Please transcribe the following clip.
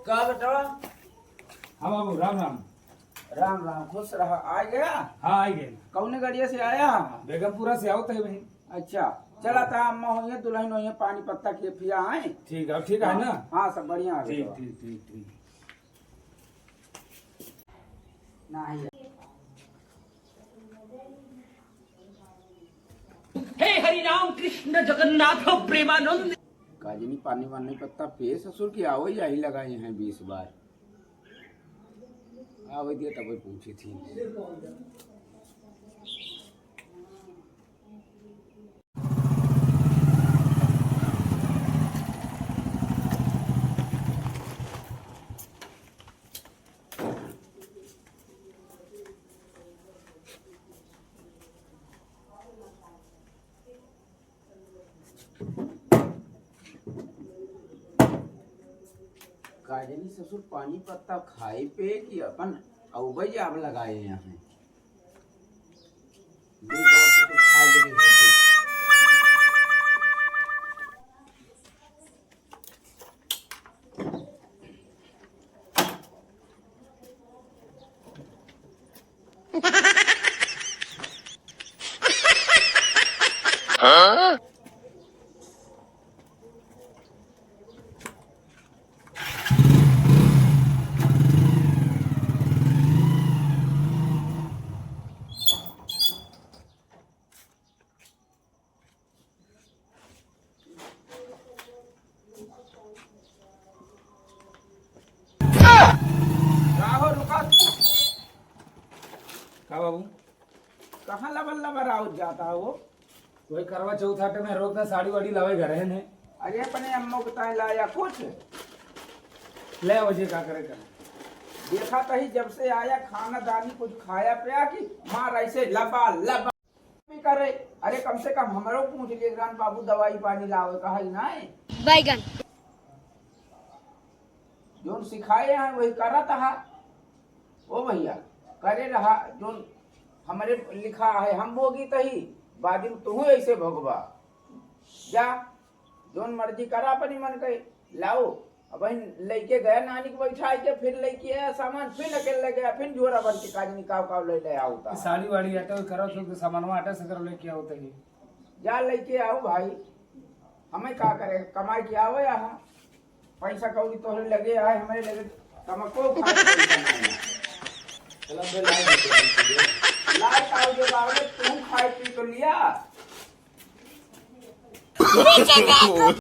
का बेटा? हाँ बाबू, राम राम। राम राम, खुश रहा। आ गया? हाँ आई गए। कौन गाड़िया से आया? बेगमपुरा से आओ थे बहन। अच्छा, चला था। अम्मा हुई दुल्हन हुई, पानी पत्ता के पिया आए। ठीक है, ठीक है ना? हाँ सब बढ़िया है। ठीक ठीक ठीक ठीक। नहीं हे हरि राम कृष्ण जगन्नाथ प्रेमानंद। काजनी पानी वानी पत्ता पिए ससुर की आओ, यही लगाए हैं 20 बार। आवे दिया तब पूछी थी। काजनी ससुर पानी पत्ता खाए पे कि अपन अवई आब लगाए यहाँ तो खा लेंगे। का बाबू? कहाँ लबर लबर आओ जाता हो? कोई करवा चौथ आटे में रोकना साड़ी वाड़ी लावे घर है ने। अरे अपने अम्मो को ताए लाया कुछ ले वजह का करे कर। देखा तो ही जब से आया खाना दानी कुछ खाया पिया कि मार ऐसे लबा लबा भी करे। अरे कम से कम हमारो पूछ लिए ग्रान बाबू दवाई पानी लावे कहा ही ना है। बैगन जो सिखाए हैं वही करा था। ओ भैया करे रहा जो हमारे लिखा है, हम बोगी तही बाद में तू ऐसे भोगवा जा। जोन मर्जी करा अपनी मन के लाओ। अब लेके गया नानी को बैठा के, फिर लेके आया सामान, फिर अकेले गया, फिर जोरा बन के काजनी काव ले आओ था। साड़ी वाड़ी आटे करो तो सामानवा आटे से करो लेके आओ तही। जा लेके आओ भाई, हमें क्या करे, कमाई के आओ यहाँ। पैसा कौड़ी तो लगे आए हमारे लगे तमको लाइट आओ जो बावले तू खाए पी तो लिया।